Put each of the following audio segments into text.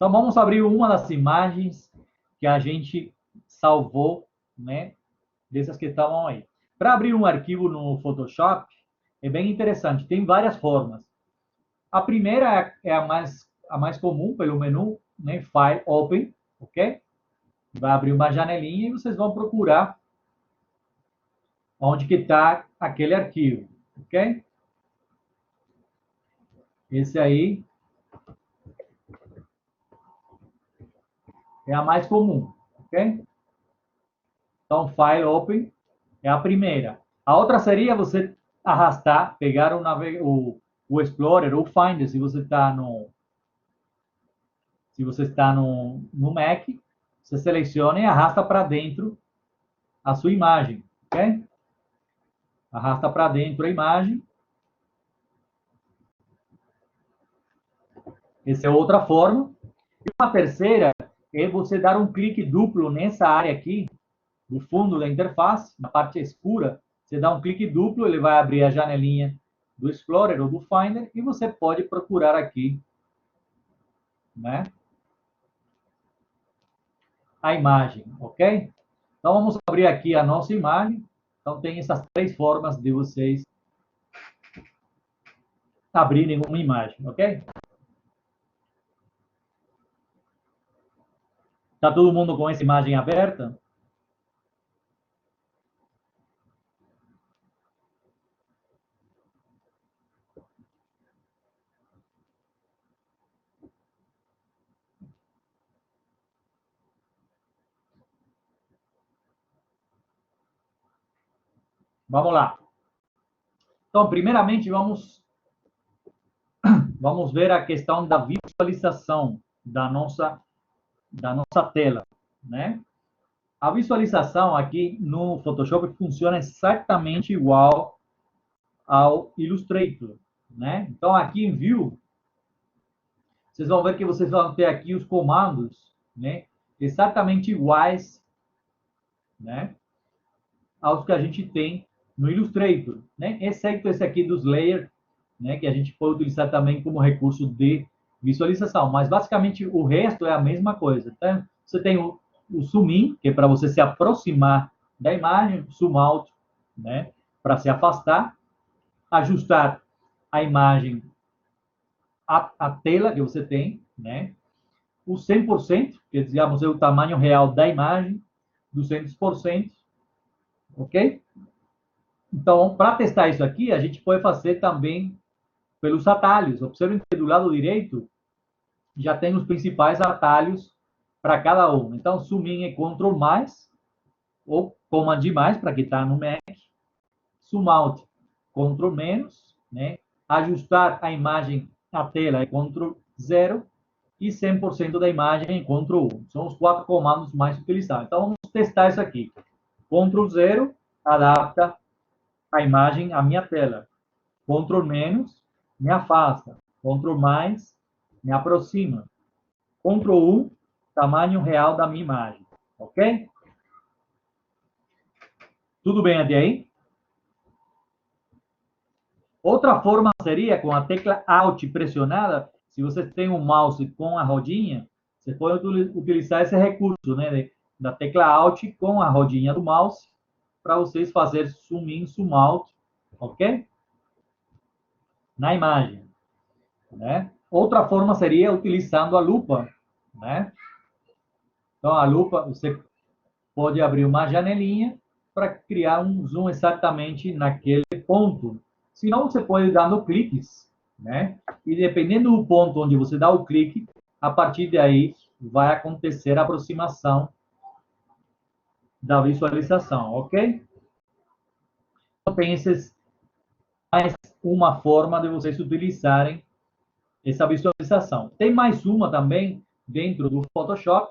Então, vamos abrir uma das imagens que a gente salvou, né? Dessas que estavam aí. Para abrir um arquivo no Photoshop, é bem interessante. Tem várias formas. A primeira é a mais comum pelo menu, né? File, Open, ok? Vai abrir uma janelinha e vocês vão procurar onde que está aquele arquivo, ok? Esse aí é a mais comum, ok? Então, File Open é a primeira. A outra seria você arrastar, pegar o Explorer ou o Finder, se você está no Mac, você seleciona e arrasta para dentro a sua imagem, ok? Arrasta para dentro a imagem. Essa é outra forma. E uma terceira é você dar um clique duplo nessa área aqui, no fundo da interface, na parte escura. Você dá um clique duplo, ele vai abrir a janelinha do Explorer ou do Finder e você pode procurar aqui, né, a imagem, ok? Então, vamos abrir aqui a nossa imagem. Então, tem essas três formas de vocês abrirem uma imagem, ok? Está todo mundo com essa imagem aberta? Vamos lá. Então, primeiramente, vamos ver a questão da visualização da nossa tela, né? A visualização aqui no Photoshop funciona exatamente igual ao Illustrator, né? Então, aqui em View, vocês vão ver que vocês vão ter aqui os comandos, né? Exatamente iguais, né? Aos que a gente tem no Illustrator, né? Exceto esse aqui dos layers, né? Que a gente pode utilizar também como recurso de visualização. Mas, basicamente, o resto é a mesma coisa. Então, você tem o zoom in, que é para você se aproximar da imagem, zoom out, né? Para se afastar, ajustar a imagem à tela que você tem, né? O 100%, que digamos é o tamanho real da imagem, 200%, ok? Então, para testar isso aqui, a gente pode fazer também pelos atalhos. Observem que do lado direito já tem os principais atalhos para cada um. Então, zoom in é Ctrl mais, ou Command mais, para quem está no Mac. Zoom out, Ctrl menos, né? Ajustar a imagem à tela é Ctrl 0 e 100% da imagem é Ctrl 1. São os 4 comandos mais utilizados. Então, vamos testar isso aqui. Ctrl 0 adapta a imagem à minha tela. Ctrl menos me afasta. Ctrl mais me aproxima. Ctrl 1, tamanho real da minha imagem. Ok? Tudo bem até aí? Outra forma seria com a tecla Alt pressionada. Se você tem um mouse com a rodinha, você pode utilizar esse recurso, né, da tecla Alt com a rodinha do mouse para vocês fazer zoom in, zoom out, ok? Na imagem, né? Outra forma seria utilizando a lupa, né? Então, a lupa, você pode abrir uma janelinha para criar um zoom exatamente naquele ponto. Se não, você pode ir dando cliques, né? E dependendo do ponto onde você dá o clique, a partir daí vai acontecer a aproximação da visualização, ok? Então, tem mais uma forma de vocês utilizarem essa visualização. Tem mais uma também dentro do Photoshop,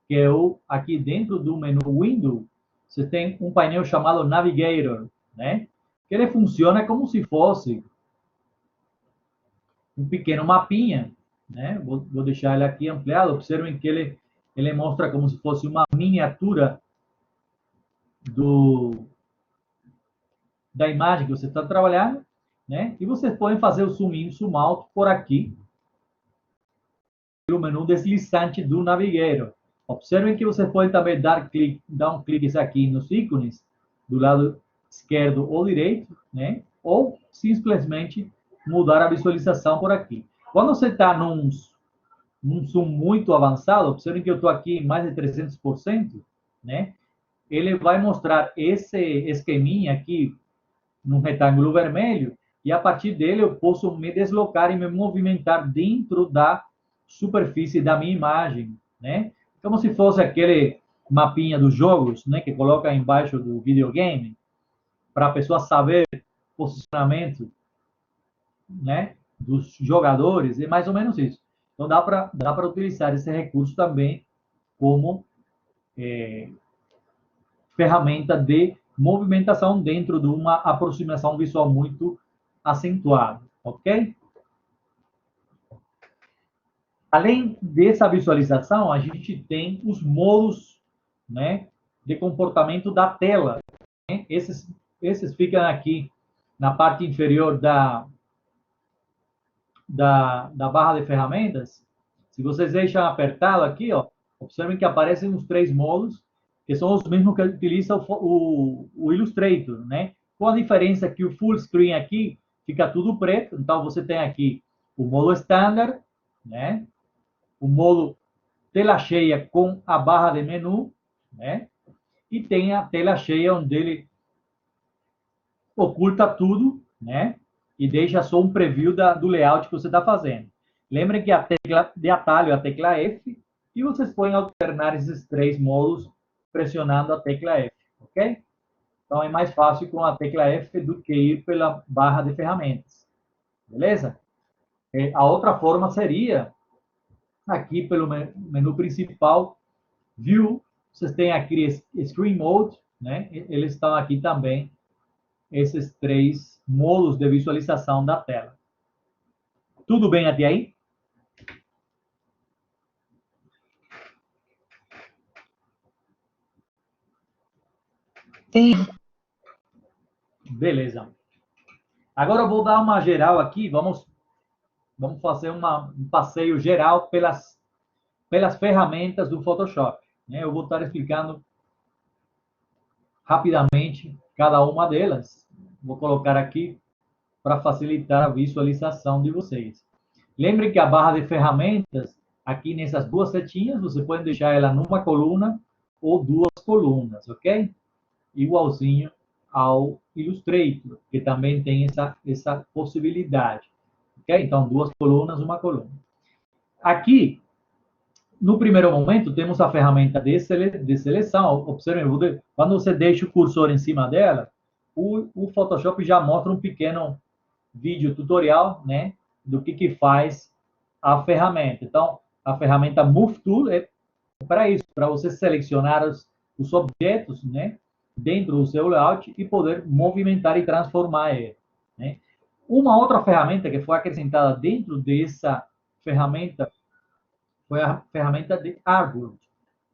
que é aqui dentro do menu Window, você tem um painel chamado Navigator, né? Que ele funciona como se fosse um pequeno mapinha, né? Vou deixar ele aqui ampliado. Observem que ele mostra como se fosse uma miniatura da imagem que você está trabalhando, né? E vocês podem fazer o zoom in, zoom out por aqui, pelo menu deslizante do Navigator. Observem que vocês podem também dar um clique aqui nos ícones do lado esquerdo ou direito, né? Ou simplesmente mudar a visualização por aqui. Quando você está num zoom muito avançado, observem que eu estou aqui em mais de 300%, né? Ele vai mostrar esse esqueminha aqui num retângulo vermelho, e a partir dele eu posso me deslocar e me movimentar dentro da superfície da minha imagem, né? Como se fosse aquele mapinha dos jogos, né, que coloca embaixo do videogame, para a pessoa saber o posicionamento, né, dos jogadores, é mais ou menos isso. Então dá para utilizar esse recurso também como ferramenta de movimentação dentro de uma aproximação visual muito acentuada, ok? Além dessa visualização, a gente tem os modos, né, de comportamento da tela, né? Esses ficam aqui na parte inferior da barra de ferramentas. Se vocês deixam apertado aqui, ó, observem que aparecem os três modos, que são os mesmos que utiliza o Illustrator, né? Com a diferença que o full screen aqui fica tudo preto, então você tem aqui o modo standard, né? O modo tela cheia com a barra de menu, né? E tem a tela cheia onde ele oculta tudo, né? E deixa só um preview do layout que você está fazendo. Lembrem que a tecla de atalho é a tecla F, e vocês podem alternar esses três modos pressionando a tecla F, ok? Então é mais fácil com a tecla F do que ir pela barra de ferramentas, beleza? A outra forma seria aqui pelo menu principal, View, vocês têm aqui Screen Mode, né? Eles estão aqui também, esses três modos de visualização da tela. Tudo bem até aí? Sim. Beleza. Agora eu vou dar uma geral aqui, vamos fazer um passeio geral pelas ferramentas do Photoshop, né? Eu vou estar explicando rapidamente cada uma delas. Vou colocar aqui para facilitar a visualização de vocês. Lembre que a barra de ferramentas, aqui nessas duas setinhas, você pode deixar ela numa coluna ou duas colunas, ok? Igualzinho ao Illustrator, que também tem essa possibilidade. Ok? Então, duas colunas, uma coluna. Aqui, no primeiro momento, temos a ferramenta de seleção. Observem, quando você deixa o cursor em cima dela, o Photoshop já mostra um pequeno vídeo tutorial, né, do que faz a ferramenta. Então, a ferramenta Move Tool é para isso, para você selecionar os objetos, né, dentro do seu layout e poder movimentar e transformar ele, né? Uma outra ferramenta que foi acrescentada dentro dessa ferramenta foi a ferramenta de Artwork,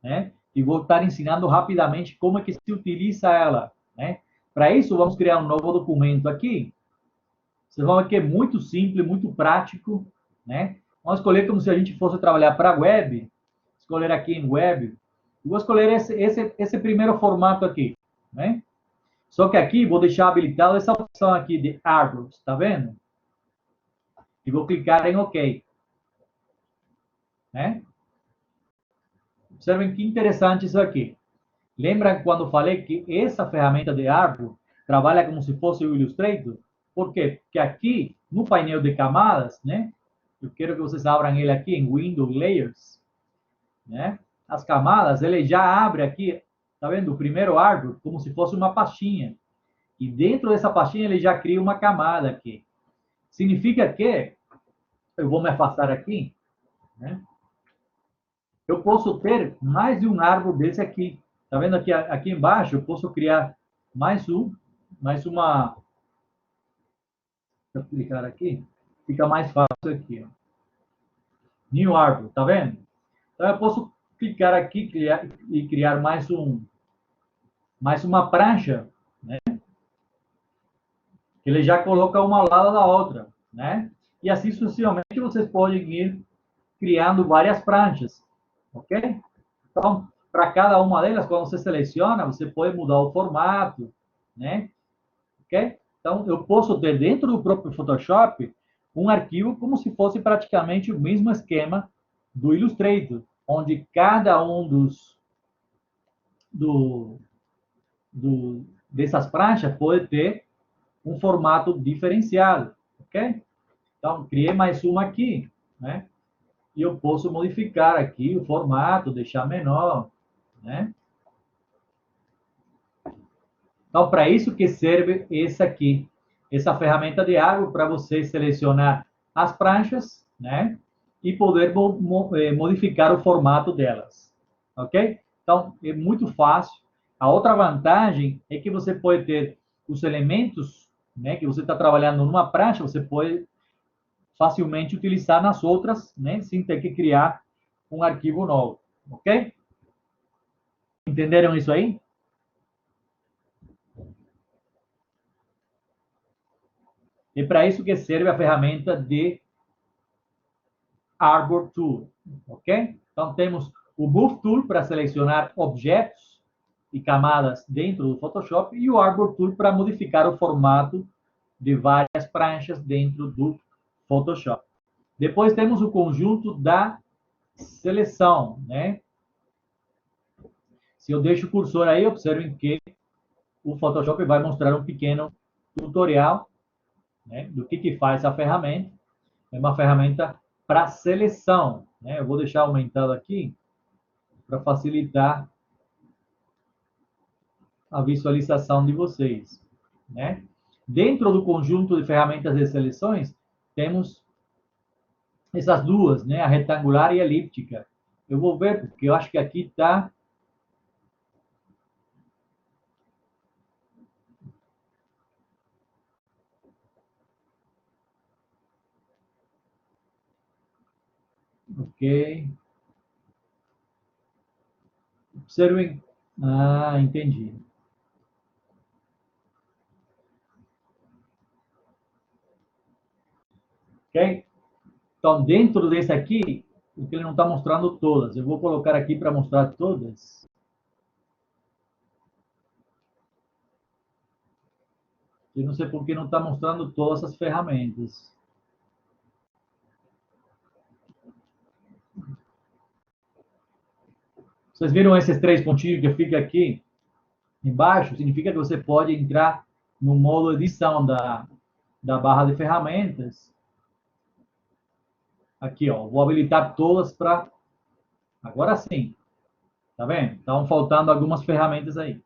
né? E vou estar ensinando rapidamente como é que se utiliza ela, né? Para isso, vamos criar um novo documento aqui. Vocês vão ver que é muito simples, muito prático, né? Vamos escolher como se a gente fosse trabalhar para web. Escolher aqui em web. E vou escolher esse primeiro formato aqui, né? Só que aqui vou deixar habilitado essa opção aqui de Artworks, tá vendo? E vou clicar em OK, né? Observem que interessante isso aqui. Lembra quando falei que essa ferramenta de Artwork trabalha como se fosse o Illustrator? Por quê? Porque aqui, no painel de camadas, né? Eu quero que vocês abram ele aqui em Windows Layers, né? As camadas, ele já abre aqui, tá vendo? O primeiro Artwork, como se fosse uma pastinha. E dentro dessa pastinha ele já cria uma camada aqui. Significa que, eu vou me afastar aqui, né? Eu posso ter mais de um árvore desse aqui. Tá vendo aqui embaixo? Eu posso criar mais uma. Deixa eu clicar aqui. Fica mais fácil aqui, ó. New árvore, tá vendo? Então eu posso clicar aqui e criar mais uma prancha, né? Ele já coloca uma ao lado da outra, né? E assim sucessivamente vocês podem ir criando várias pranchas, ok? Então, para cada uma delas, quando você seleciona, você pode mudar o formato, né? Ok? Então, eu posso ter dentro do próprio Photoshop um arquivo como se fosse praticamente o mesmo esquema do Illustrator, onde cada um dessas pranchas pode ter um formato diferenciado, ok? Então, criei mais uma aqui, né? E eu posso modificar aqui o formato, deixar menor, né? Então, para isso que serve esse aqui, essa ferramenta de água, para você selecionar as pranchas, né? E poder modificar o formato delas, ok? Então, é muito fácil. A outra vantagem é que você pode ter os elementos, né? Que você está trabalhando numa prancha, você pode facilmente utilizar nas outras, né? Sem ter que criar um arquivo novo, ok? Entenderam isso aí? É para isso que serve a ferramenta de Arbor Tool, ok? Então, temos o Move Tool para selecionar objetos e camadas dentro do Photoshop e o Arbor Tool para modificar o formato de várias pranchas dentro do Photoshop. Depois temos o conjunto da seleção, né? Se eu deixo o cursor aí, observem que o Photoshop vai mostrar um pequeno tutorial, né, do que faz a ferramenta. É uma ferramenta para seleção, né? Eu vou deixar aumentado aqui para facilitar a visualização de vocês, né? Dentro do conjunto de ferramentas de seleções, temos essas duas, né? A retangular e a elíptica. Eu vou ver, porque eu acho que aqui está... Ok. Observem. Ah, entendi. Ok? Então, dentro desse aqui, porque ele não está mostrando todas. Eu vou colocar aqui para mostrar todas. Eu não sei por que não está mostrando todas as ferramentas. Vocês viram esses três pontinhos que fica aqui embaixo? Significa que você pode entrar no modo edição da barra de ferramentas. Aqui, ó. Vou habilitar todas para... Agora sim. Tá vendo? Estão faltando algumas ferramentas aí.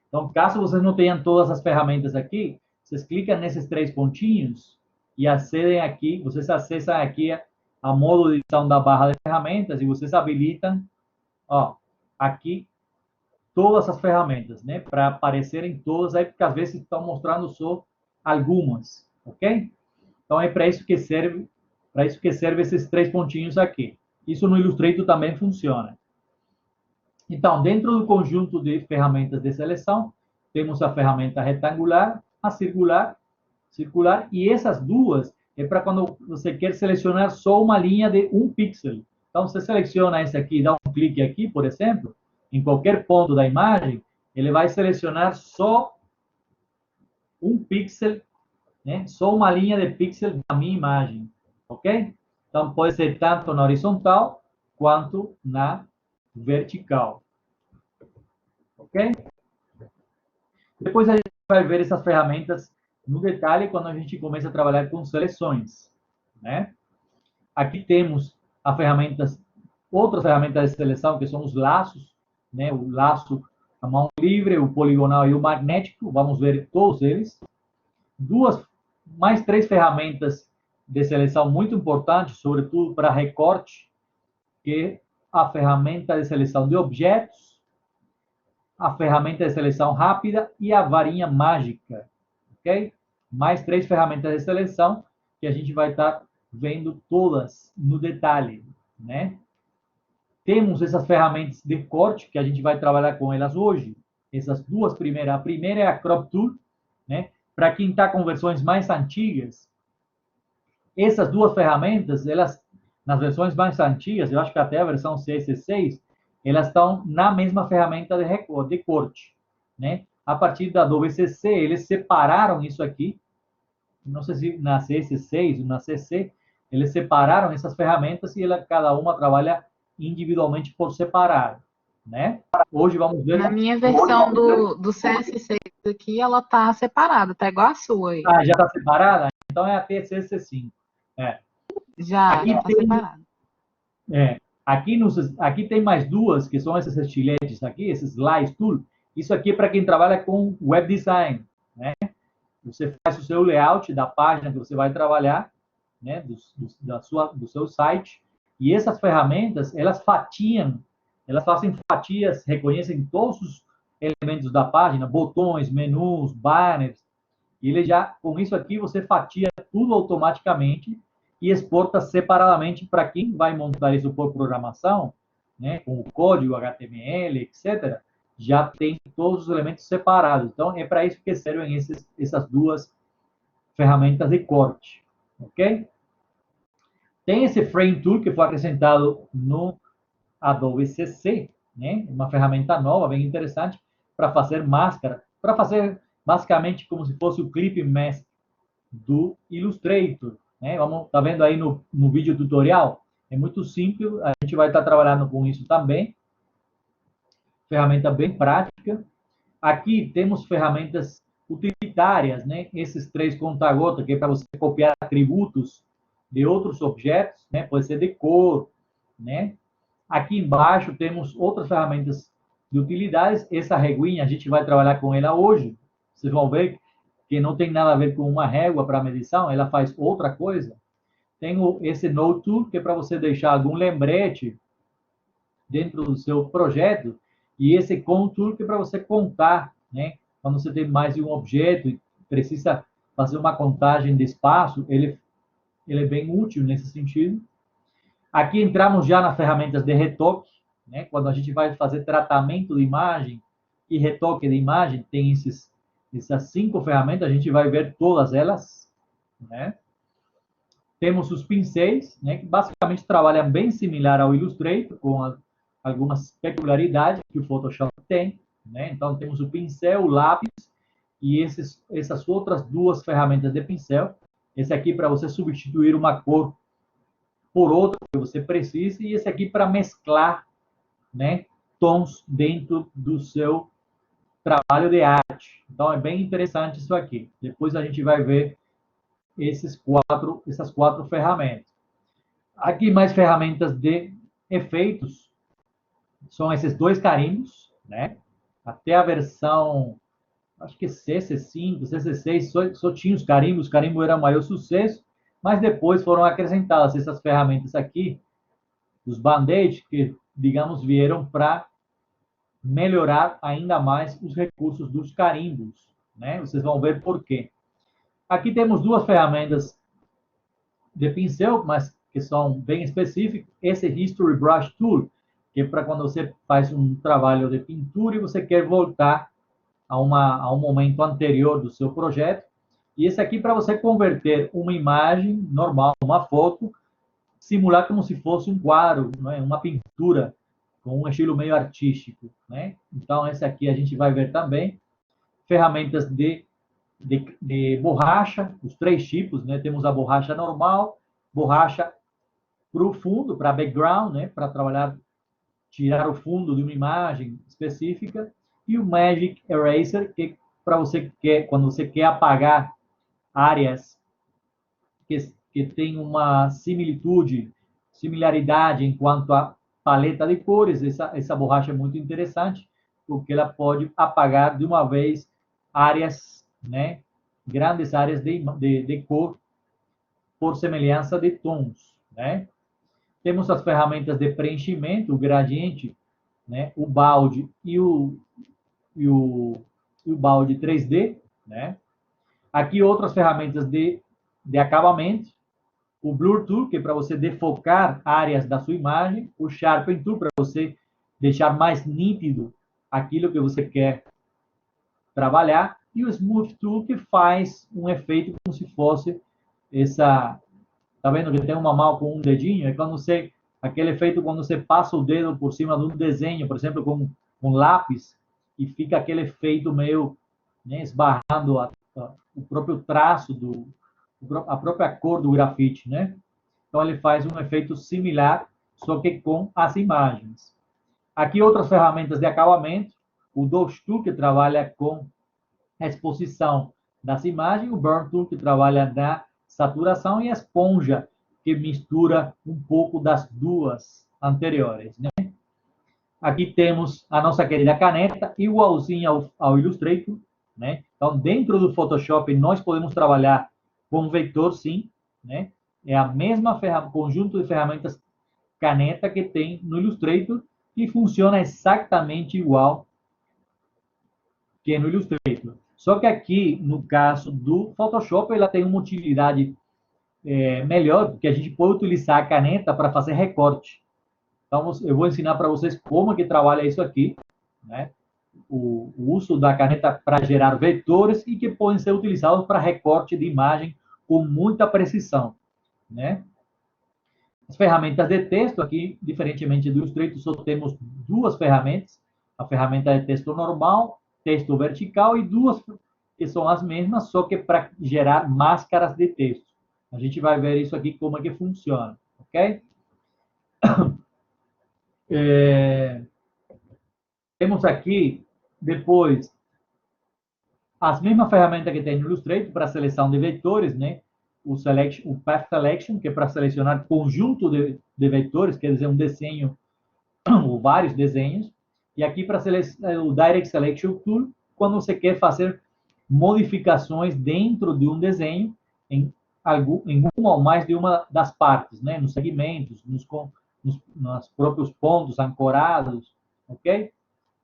Então, caso vocês não tenham todas as ferramentas aqui, vocês clicam nesses três pontinhos e acedem aqui, vocês acessam aqui a modo de edição da barra de ferramentas e vocês habilitam, ó, aqui todas as ferramentas, né, para aparecerem todas aí, porque às vezes estão mostrando só algumas, ok? Então é para isso que serve esses três pontinhos aqui. Isso no Illustrator também funciona. Então, dentro do conjunto de ferramentas de seleção, temos a ferramenta retangular, a circular, e essas duas é para quando você quer selecionar só uma linha de 1 pixel. Então, você seleciona esse aqui, dá um clique aqui, por exemplo, em qualquer ponto da imagem, ele vai selecionar só 1 pixel, né? Só uma linha de pixel da minha imagem, ok? Então, pode ser tanto na horizontal quanto na vertical. Ok? Depois a gente vai ver essas ferramentas no detalhe quando a gente começa a trabalhar com seleções, né? Aqui temos a outras ferramentas de seleção, que são os laços, né? O laço, a mão livre, o poligonal e o magnético. Vamos ver todos eles. Mais três ferramentas de seleção muito importantes, sobretudo para recorte, que é a ferramenta de seleção de objetos, a ferramenta de seleção rápida e a varinha mágica, ok? Mais três ferramentas de seleção que a gente vai estar vendo todas no detalhe, né? Temos essas ferramentas de corte que a gente vai trabalhar com elas hoje. Essas duas primeiras. A primeira é a Crop Tool, né? Para quem está com versões mais antigas, essas duas ferramentas, elas nas versões mais antigas, eu acho que até a versão CS6, elas estão na mesma ferramenta de corte, né? A partir da Adobe CC, eles separaram isso aqui, não sei se na CS6 ou na CC, eles separaram essas ferramentas e cada uma trabalha individualmente por separado, né? Hoje vamos ver... Na minha versão do CS6 aqui, ela tá separada, tá igual a sua aí. Ah, já está separada? Então é a TCC5. É. Já tá separada. É, aqui tem mais duas, que são esses estiletes aqui, esses Slice Tool. Isso aqui é para quem trabalha com web design, né? Você faz o seu layout da página que você vai trabalhar, né? Do seu site. E essas ferramentas, elas fatiam, elas fazem fatias, reconhecem todos os elementos da página, botões, menus, banners. E ele já, com isso aqui, você fatia tudo automaticamente e exporta separadamente para quem vai montar isso por programação, né, com o código HTML, etc., já tem todos os elementos separados. Então, é para isso que servem essas duas ferramentas de corte, ok? Tem esse Frame Tool que foi acrescentado no Adobe CC, né, uma ferramenta nova, bem interessante, para fazer máscara, para fazer basicamente como se fosse o Clip Mask do Illustrator, né? Vamos, tá vendo aí no vídeo tutorial? É muito simples, a gente vai estar trabalhando com isso também. Ferramenta bem prática. Aqui temos ferramentas utilitárias, né? Esses três conta-gota, que é para você copiar atributos de outros objetos, né? Pode ser de cor, né? Aqui embaixo temos outras ferramentas de utilidades. Essa reguinha a gente vai trabalhar com ela hoje. Vocês vão ver que não tem nada a ver com uma régua para medição, ela faz outra coisa. Tem esse Note Tool, que é para você deixar algum lembrete dentro do seu projeto, e esse Count Tool, que é para você contar, né? Quando você tem mais de um objeto e precisa fazer uma contagem de espaço, ele é bem útil nesse sentido. Aqui entramos já nas ferramentas de retoque, né? Quando a gente vai fazer tratamento de imagem e retoque de imagem, tem essas 5 ferramentas, a gente vai ver todas elas, né? Temos os pincéis, né, que basicamente trabalham bem similar ao Illustrator, com algumas peculiaridades que o Photoshop tem, né? Então, temos o pincel, o lápis e essas outras duas ferramentas de pincel. Esse aqui para você substituir uma cor por outra que você precise, e esse aqui para mesclar, né, tons dentro do seu trabalho de arte. Então, é bem interessante isso aqui. Depois a gente vai ver essas quatro ferramentas. Aqui mais ferramentas de efeitos, são esses dois carimbos, né? Até a versão, acho que CC5, CC6, só tinha os carimbos, o carimbo era o maior sucesso, mas depois foram acrescentadas essas ferramentas aqui, os band-aids, que, digamos, vieram para melhorar ainda mais os recursos dos carimbos, né? Vocês vão ver por quê. Aqui temos duas ferramentas de pincel, mas que são bem específicas. Esse History Brush Tool, que é para quando você faz um trabalho de pintura e você quer voltar a um momento anterior do seu projeto. E esse aqui para você converter uma imagem normal, uma foto, simular como se fosse um quadro, né? Uma pintura, com um estilo meio artístico, né? Então, esse aqui a gente vai ver também. Ferramentas de borracha, os três tipos, né? Temos a borracha normal, borracha para o fundo, para background, né? Para trabalhar, tirar o fundo de uma imagem específica, e o Magic Eraser, que para você que quer, quando você quer apagar áreas que tem uma similaridade enquanto a paleta de cores, essa borracha é muito interessante, porque ela pode apagar de uma vez áreas, né, grandes áreas de cor por semelhança de tons, né? Temos as ferramentas de preenchimento, o gradiente, né, o balde e o balde 3D, né? Aqui outras ferramentas de acabamento, o Blur Tool, que é para você defocar áreas da sua imagem, o Sharpen Tool, para você deixar mais nítido aquilo que você quer trabalhar, e o Smooth Tool, que faz um efeito como se fosse Tá vendo que tem uma mão com um dedinho? É quando você, aquele efeito quando você passa o dedo por cima de um desenho, por exemplo, com lápis, e fica aquele efeito meio, né, esbarrando o próprio traço, a própria cor do grafite, né? Então, ele faz um efeito similar, só que com as imagens. Aqui, outras ferramentas de acabamento. O Dodge Tool, que trabalha com a exposição das imagens. O Burn Tool, que trabalha na saturação. E a esponja, que mistura um pouco das duas anteriores, né? Aqui temos a nossa querida caneta, igualzinha ao Illustrator, né? Então, dentro do Photoshop, nós podemos trabalhar com vetor, sim, né? É a mesma conjunto de ferramentas caneta que tem no Illustrator e funciona exatamente igual que no Illustrator. Só que aqui, no caso do Photoshop, ela tem uma utilidade melhor, porque a gente pode utilizar a caneta para fazer recorte. Então, eu vou ensinar para vocês como que trabalha isso aqui, né? O uso da caneta para gerar vetores e que podem ser utilizados para recorte de imagem com muita precisão, né? As ferramentas de texto aqui, diferentemente do Illustrator, só temos duas ferramentas. A ferramenta de texto normal, texto vertical e duas que são as mesmas, só que para gerar máscaras de texto. A gente vai ver isso aqui, como é que funciona, ok? Temos aqui, depois, as mesmas ferramentas que tem no Illustrator para seleção de vetores, né? O Path Selection, que é para selecionar conjunto de vetores, quer dizer, um desenho ou vários desenhos. E aqui para o Direct Selection Tool, quando você quer fazer modificações dentro de um desenho, em uma ou mais de uma das partes, né? Nos segmentos, nos próprios pontos ancorados, ok?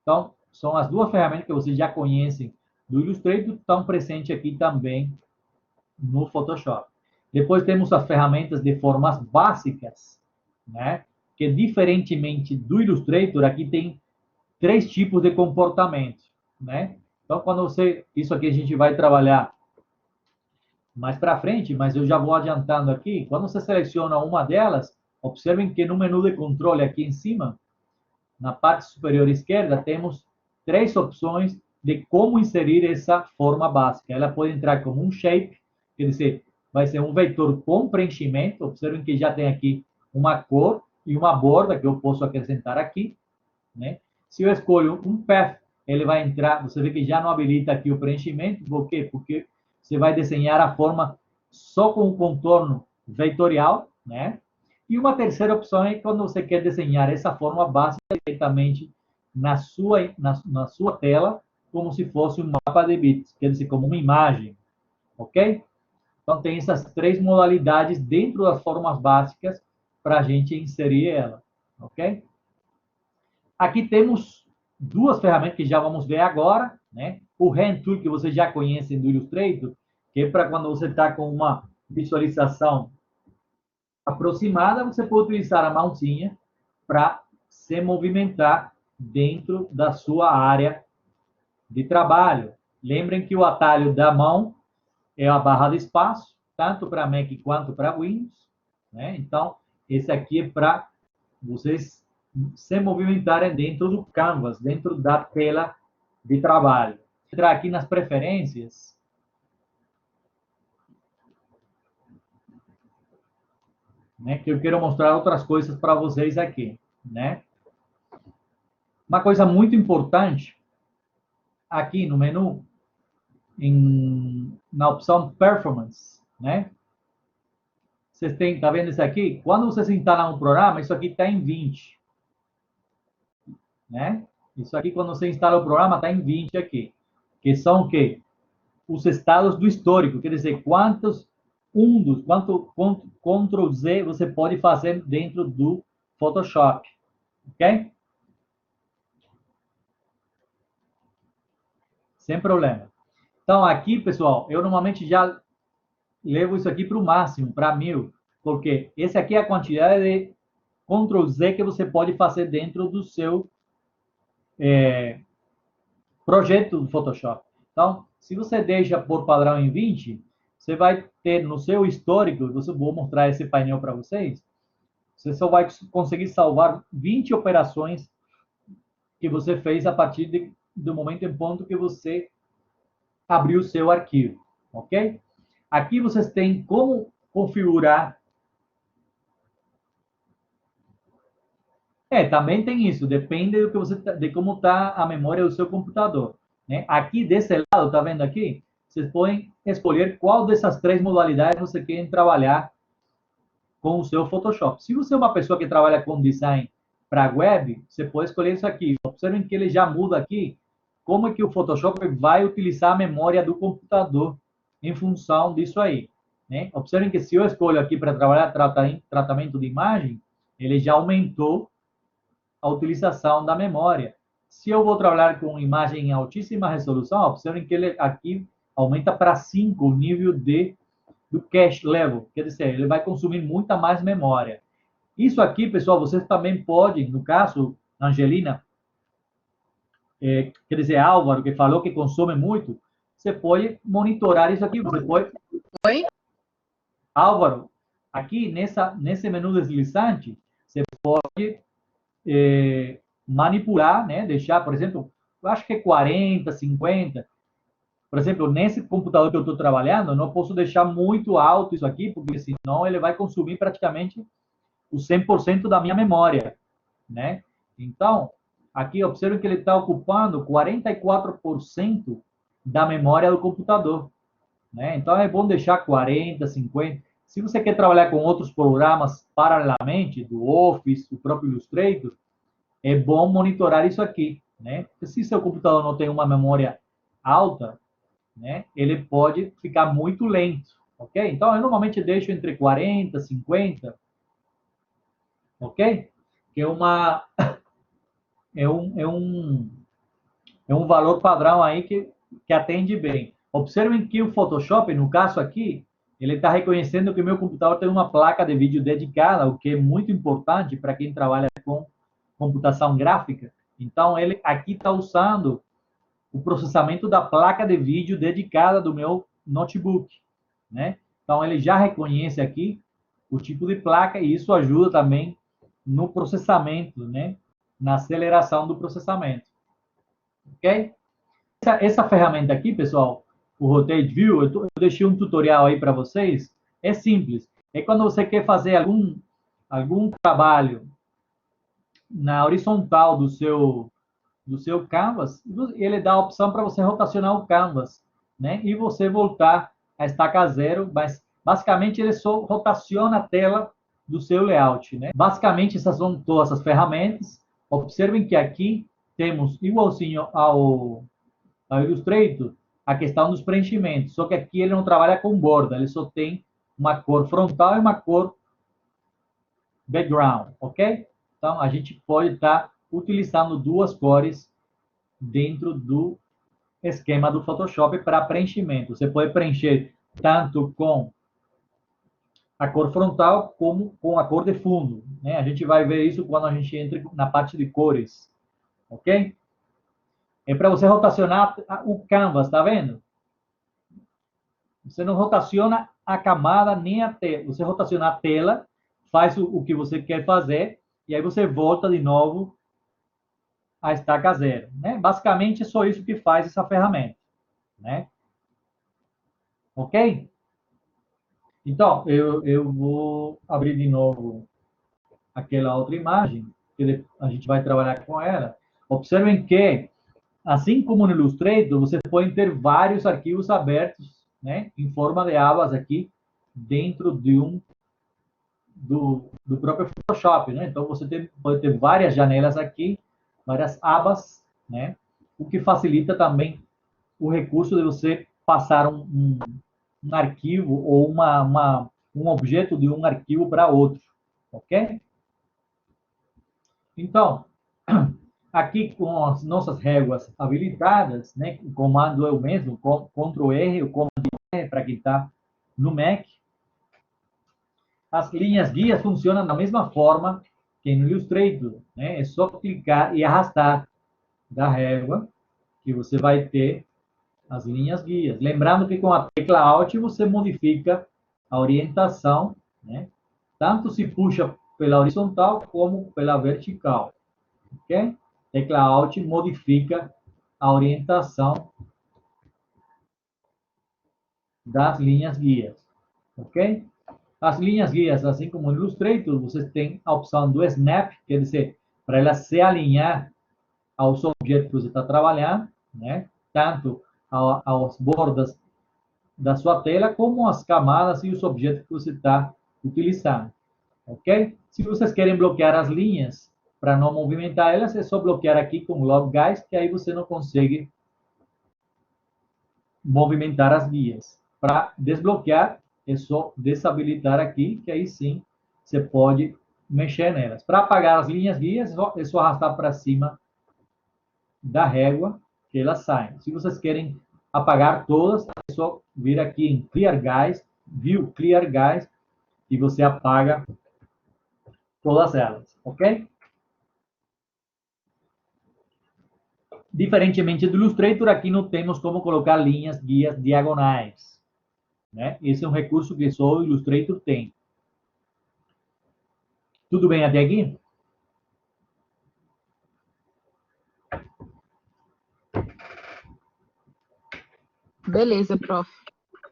Então, são as duas ferramentas que vocês já conhecem do Illustrator, estão presentes aqui também no Photoshop. Depois temos as ferramentas de formas básicas, né? Que diferentemente do Illustrator, aqui tem 3 tipos de comportamento, né? Então, quando isso aqui a gente vai trabalhar mais para frente, mas eu já vou adiantando aqui, quando você seleciona uma delas, observem que no menu de controle aqui em cima, na parte superior esquerda, temos 3 opções de como inserir essa forma básica. Ela pode entrar como um shape, quer dizer, vai ser um vetor com preenchimento. Observem que já tem aqui uma cor e uma borda que eu posso acrescentar aqui, né? Se eu escolho um path, ele vai entrar, você vê que já não habilita aqui o preenchimento. Por quê? Porque você vai desenhar a forma só com o contorno vetorial, né? E uma terceira opção é quando você quer desenhar essa forma básica diretamente na sua tela, como se fosse um mapa de bits, quer dizer, como uma imagem, ok? Então, tem essas 3 modalidades dentro das formas básicas para a gente inserir ela, ok? Aqui temos 2 ferramentas que já vamos ver agora, né? O Hand Tool, que vocês já conhecem do Illustrator, que é para quando você está com uma visualização aproximada, você pode utilizar a mãozinha para se movimentar dentro da sua área de trabalho. Lembrem que o atalho da mão é a barra de espaço, tanto para Mac quanto para Windows, né? Então, esse aqui é para vocês se movimentarem dentro do Canvas, dentro da tela de trabalho. Vou entrar aqui nas preferências. Né, que eu quero mostrar outras coisas para vocês aqui, né? Uma coisa muito importante aqui no menu, na opção Performance, né? Vocês têm, tá vendo isso aqui? Quando vocês instalam um programa, isso aqui está em 20, né? Isso aqui, quando você instala o programa, está em 20 aqui. Que são o quê? Os estados do histórico, quer dizer, quanto Ctrl Z você pode fazer dentro do Photoshop, ok? Sem problema. Então, aqui, pessoal, eu normalmente já levo isso aqui para o máximo, para 1000, porque esse aqui é a quantidade de Ctrl Z que você pode fazer dentro do seu projeto do Photoshop. Então, se você deixa por padrão em 20, você vai ter no seu histórico, eu vou mostrar esse painel para vocês, você só vai conseguir salvar 20 operações que você fez a partir do momento em ponto que você abriu o seu arquivo, ok? Aqui vocês têm como configurar. Também tem isso, depende do que de como está a memória do seu computador, né? Aqui desse lado, tá vendo aqui? Vocês podem escolher qual dessas três modalidades você quer trabalhar com o seu Photoshop. Se você é uma pessoa que trabalha com design para web, você pode escolher isso aqui. Observem que ele já muda aqui como é que o Photoshop vai utilizar a memória do computador em função disso aí, né? Observem que se eu escolho aqui para trabalhar tratamento de imagem, ele já aumentou a utilização da memória. Se eu vou trabalhar com imagem em altíssima resolução, observem que ele aqui aumenta para 5 o nível do cache level, quer dizer, ele vai consumir muita mais memória. Isso aqui, pessoal, vocês também podem, no caso, Angelina, quer dizer, Álvaro, que falou que consome muito, você pode monitorar isso aqui. Você pode... Oi? Álvaro, aqui nesse menu deslizante, você pode manipular, né? Deixar, por exemplo, eu acho que é 40, 50. Por exemplo, nesse computador que eu estou trabalhando, eu não posso deixar muito alto isso aqui, porque senão ele vai consumir praticamente o 100% da minha memória, né? Então, aqui observe que ele está ocupando 44% da memória do computador, né? Então, é bom deixar 40, 50. Se você quer trabalhar com outros programas paralelamente, do Office, do próprio Illustrator, é bom monitorar isso aqui, né? Porque se seu computador não tem uma memória alta, né, ele pode ficar muito lento, ok? Então, eu normalmente deixo entre 40, 50, ok? Que é um valor padrão aí que atende bem. Observem que o Photoshop, no caso aqui, ele está reconhecendo que o meu computador tem uma placa de vídeo dedicada, o que é muito importante para quem trabalha com computação gráfica. Então, ele aqui está usando o processamento da placa de vídeo dedicada do meu notebook, né? Então, ele já reconhece aqui o tipo de placa e isso ajuda também no processamento, né? Na aceleração do processamento, ok? Essa ferramenta aqui, pessoal, o Rotate View, eu deixei um tutorial aí para vocês, é simples. É quando você quer fazer algum trabalho na horizontal do seu canvas, ele dá a opção para você rotacionar o canvas, né? E você voltar a estaca zero, mas basicamente ele só rotaciona a tela do seu layout, né? Basicamente essas são todas as ferramentas. Observem que aqui temos igualzinho ao Illustrator a questão dos preenchimentos, só que aqui ele não trabalha com borda, ele só tem uma cor frontal e uma cor background, ok? Então a gente pode estar utilizando duas cores dentro do esquema do Photoshop para preenchimento. Você pode preencher tanto com a cor frontal como com a cor de fundo, né? A gente vai ver isso quando a gente entra na parte de cores, ok? É para você rotacionar o canvas, tá vendo? Você não rotaciona a camada nem a tela. Você rotaciona a tela, faz o que você quer fazer e aí você volta de novo a estaca zero, né? Basicamente é só isso que faz essa ferramenta, né? Ok? Então, eu vou abrir de novo aquela outra imagem, que a gente vai trabalhar com ela. Observem que, assim como no Illustrator, vocês podem ter vários arquivos abertos, né? Em forma de abas aqui, dentro do próprio Photoshop, né? Então, você pode ter várias janelas aqui, várias abas, né? O que facilita também o recurso de você passar um arquivo ou um objeto de um arquivo para outro, ok? Então, aqui com as nossas réguas habilitadas, né? O comando é o mesmo, Ctrl R, o comando R para quem está no Mac. As linhas guias funcionam da mesma forma que no Illustrator, né? É só clicar e arrastar da régua que você vai ter as linhas guias. Lembrando que com a tecla Alt você modifica a orientação, né? Tanto se puxa pela horizontal como pela vertical, ok? Tecla Alt modifica a orientação das linhas guias, ok? As linhas guias, assim como no Illustrator, você tem a opção do Snap, quer dizer, para ela se alinhar aos objetos que você está trabalhando, né? Tanto aos bordas da sua tela, como as camadas e os objetos que você está utilizando, ok? Se vocês querem bloquear as linhas, para não movimentar elas, é só bloquear aqui com Log Guides, que aí você não consegue movimentar as guias. Para desbloquear, é só desabilitar aqui, que aí sim você pode mexer nelas. Para apagar as linhas guias, é só arrastar para cima da régua que elas saem. Se vocês querem apagar todas, é só vir aqui em Clear Guides, View Clear Guides, e você apaga todas elas, ok? Diferentemente do Illustrator, aqui não temos como colocar linhas guias diagonais, né? Esse é um recurso que só o Illustrator tem. Tudo bem até aqui? Beleza, prof.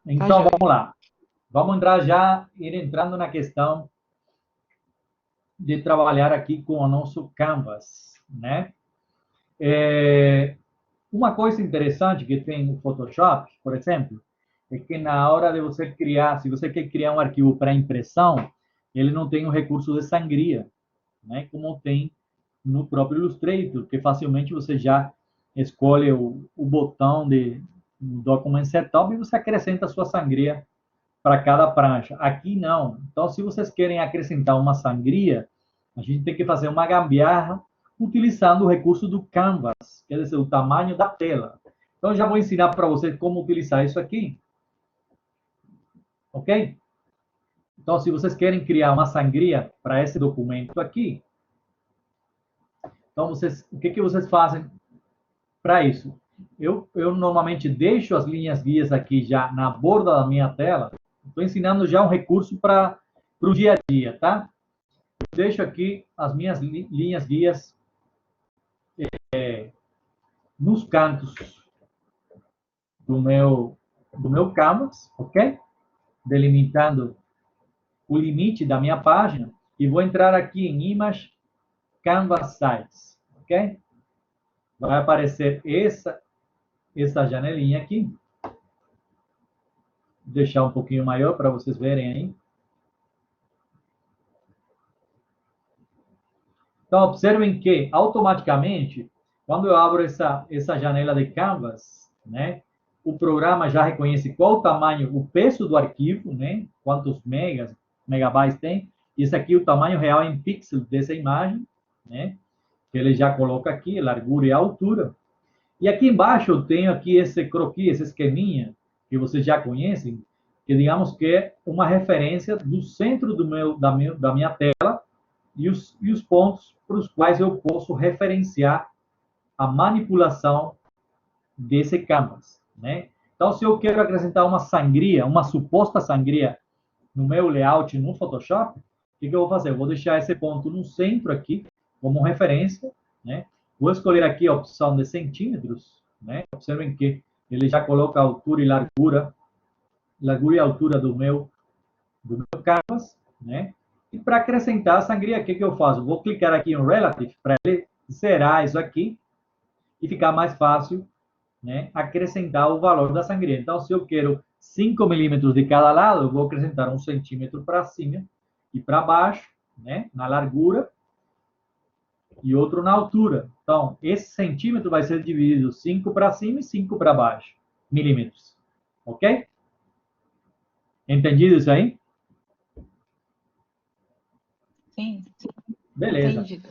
Então, vamos lá. Vamos entrar já, ir entrando na questão de trabalhar aqui com o nosso Canvas, né? Uma coisa interessante que tem no Photoshop, por exemplo, é que na hora de você criar, se você quer criar um arquivo para impressão, ele não tem o recurso de sangria, né? Como tem no próprio Illustrator, que facilmente você já escolhe o botão de Document Setup e você acrescenta a sua sangria para cada prancha. Aqui não. Então, se vocês querem acrescentar uma sangria, a gente tem que fazer uma gambiarra utilizando o recurso do Canvas, quer dizer, o tamanho da tela. Então, já vou ensinar para vocês como utilizar isso aqui. Ok? Então, se vocês querem criar uma sangria para esse documento aqui, então o que vocês fazem para isso? Eu normalmente deixo as linhas guias aqui já na borda da minha tela. Estou ensinando já um recurso para o dia a dia, tá? Eu deixo aqui as minhas linhas guias nos cantos do meu canvas, ok? Delimitando o limite da minha página e vou entrar aqui em Image Canvas Size, ok? Vai aparecer essa janelinha aqui. Vou deixar um pouquinho maior para vocês verem aí. Então, observem que, automaticamente, quando eu abro essa janela de Canvas, né, o programa já reconhece qual o tamanho, o peso do arquivo, né, quantos megabytes tem, e esse aqui é o tamanho real em pixels dessa imagem, né, que ele já coloca aqui, largura e altura. E aqui embaixo eu tenho aqui esse croquis, esse esqueminha, que vocês já conhecem, que digamos que é uma referência do centro da minha tela, e os pontos para os quais eu posso referenciar a manipulação desse canvas, né? Então, se eu quero acrescentar uma sangria, uma suposta sangria no meu layout no Photoshop, o que eu vou fazer? Eu vou deixar esse ponto no centro aqui, como referência, né? Vou escolher aqui a opção de centímetros, né? Observem que ele já coloca a altura e largura e altura do meu canvas, né? E para acrescentar a sangria, o que eu faço? Vou clicar aqui em Relative para ele zerar isso aqui e ficar mais fácil, né, acrescentar o valor da sangria. Então, se eu quero 5 milímetros de cada lado, eu vou acrescentar 1 centímetro para cima e para baixo, né, na largura, e outro na altura. Então, esse centímetro vai ser dividido 5 para cima e 5 para baixo, milímetros. Ok? Entendido isso aí? Sim. Beleza. Entendido.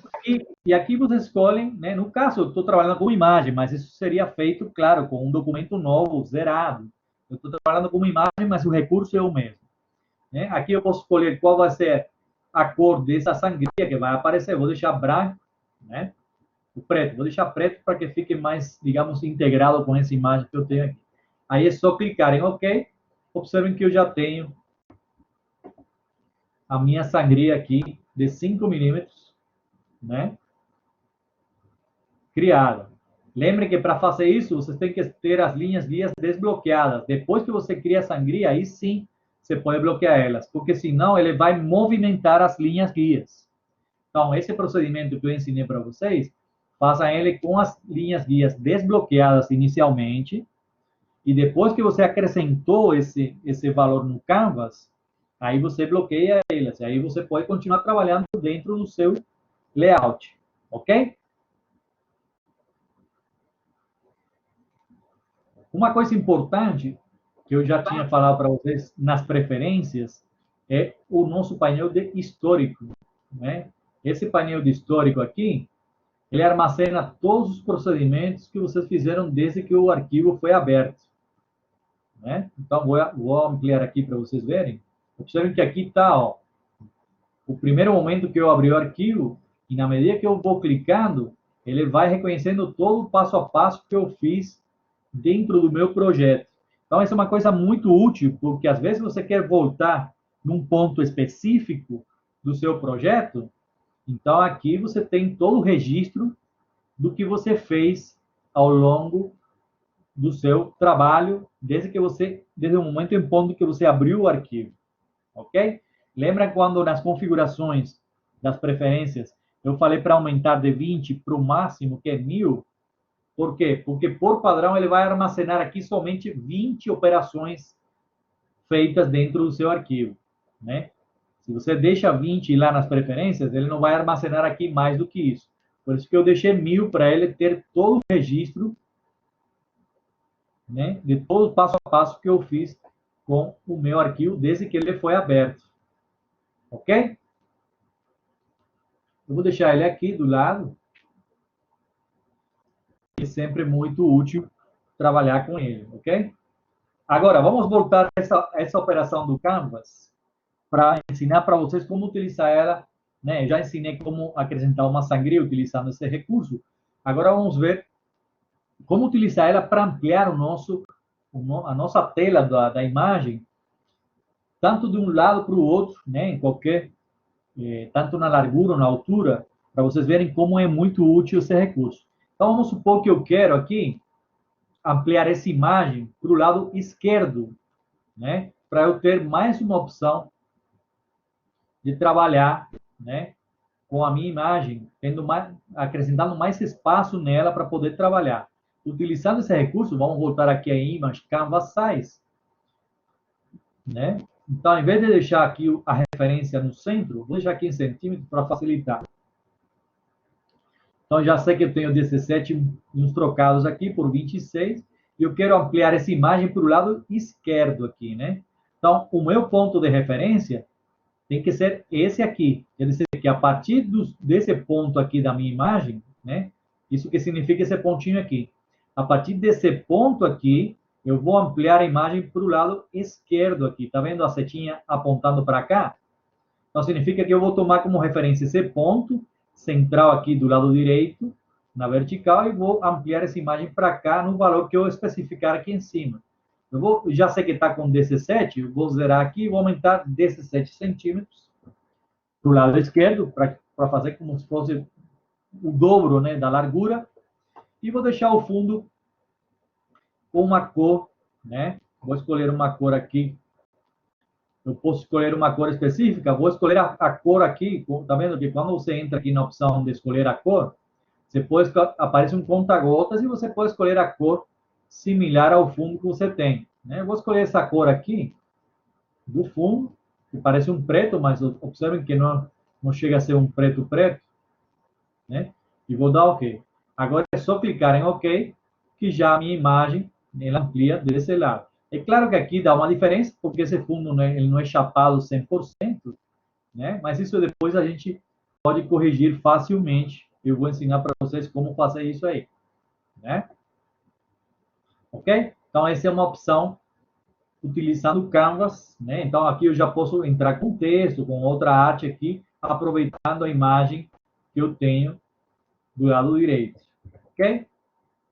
E aqui vocês escolhem, né? No caso, eu estou trabalhando com imagem, mas isso seria feito, claro, com um documento novo, zerado. Eu estou trabalhando com uma imagem, mas o recurso é o mesmo, né? Aqui eu posso escolher qual vai ser a cor dessa sangria que vai aparecer. Eu vou deixar branco, né? O preto. Vou deixar preto para que fique mais, digamos, integrado com essa imagem que eu tenho aqui. Aí é só clicar em OK. Observem que eu já tenho a minha sangria aqui de 5 milímetros, né? Criada. Lembre que para fazer isso, você tem que ter as linhas guias desbloqueadas. Depois que você cria a sangria, aí sim você pode bloquear elas, porque senão ele vai movimentar as linhas guias. Então, esse procedimento que eu ensinei para vocês, faça ele com as linhas guias desbloqueadas inicialmente, e depois que você acrescentou esse valor no Canvas, aí você bloqueia elas, aí você pode continuar trabalhando dentro do seu layout, ok? Uma coisa importante que eu já tinha falado para vocês nas preferências é o nosso painel de histórico, né? Esse painel de histórico aqui, ele armazena todos os procedimentos que vocês fizeram desde que o arquivo foi aberto, né? Então, vou ampliar aqui para vocês verem. Observem que aqui está, ó, o primeiro momento que eu abri o arquivo, e na medida que eu vou clicando, ele vai reconhecendo todo o passo a passo que eu fiz dentro do meu projeto. Então, essa é uma coisa muito útil, porque às vezes você quer voltar num ponto específico do seu projeto, então aqui você tem todo o registro do que você fez ao longo do seu trabalho, desde o momento em ponto que você abriu o arquivo, ok? Lembra quando nas configurações das preferências eu falei para aumentar de 20 para o máximo, que é 1000? Por quê? Porque, por padrão, ele vai armazenar aqui somente 20 operações feitas dentro do seu arquivo, né? Se você deixa 20 lá nas preferências, ele não vai armazenar aqui mais do que isso. Por isso que eu deixei 1000 para ele ter todo o registro, né, de todo o passo a passo que eu fiz com o meu arquivo desde que ele foi aberto. Ok? Eu vou deixar ele aqui do lado. É sempre muito útil trabalhar com ele, ok? Agora, vamos voltar a essa operação do Canvas para ensinar para vocês como utilizar ela, né? Eu já ensinei como acrescentar uma sangria utilizando esse recurso. Agora vamos ver como utilizar ela para ampliar a nossa tela da imagem, tanto de um lado para o outro, né? Em qualquer, tanto na largura ou na altura, para vocês verem como é muito útil esse recurso. Então, vamos supor que eu quero aqui ampliar essa imagem para o lado esquerdo, né? Para eu ter mais uma opção de trabalhar, né? Com a minha imagem, acrescentando mais espaço nela para poder trabalhar. Utilizando esse recurso, vamos voltar aqui a Image Canvas Size, né? Então, ao invés de deixar aqui a referência no centro, vou deixar aqui em centímetros para facilitar. Então, já sei que eu tenho 17 uns trocados aqui por 26, e eu quero ampliar essa imagem para o lado esquerdo aqui, né? Então, o meu ponto de referência tem que ser esse aqui. Quer dizer que a partir desse ponto aqui da minha imagem, né? Isso que significa esse pontinho aqui. A partir desse ponto aqui, eu vou ampliar a imagem para o lado esquerdo aqui. Tá vendo a setinha apontando para cá? Então, significa que eu vou tomar como referência esse ponto central aqui do lado direito, na vertical, e vou ampliar essa imagem para cá no valor que eu especificar aqui em cima. Já sei que está com 17, eu vou zerar aqui e vou aumentar 17 centímetros para o lado esquerdo, para fazer como se fosse o dobro, né, da largura. E vou deixar o fundo com uma cor, né? Vou escolher uma cor aqui. Eu posso escolher uma cor específica, vou escolher a cor aqui. Tá vendo que quando você entra aqui na opção de escolher a cor, aparece um conta-gotas e você pode escolher a cor similar ao fundo que você tem, né? Eu vou escolher essa cor aqui do fundo, que parece um preto, mas observem que não chega a ser um preto, né? E vou dar OK. Agora é só clicar em OK, que já a minha imagem ela amplia desse lado. É claro que aqui dá uma diferença, porque esse fundo, né, ele não é chapado 100%, né? Mas isso depois a gente pode corrigir facilmente. Eu vou ensinar para vocês como fazer isso aí, né? Ok? Então, essa é uma opção utilizando o Canvas, né? Então, aqui eu já posso entrar com texto, com outra arte aqui, aproveitando a imagem que eu tenho do lado direito, ok?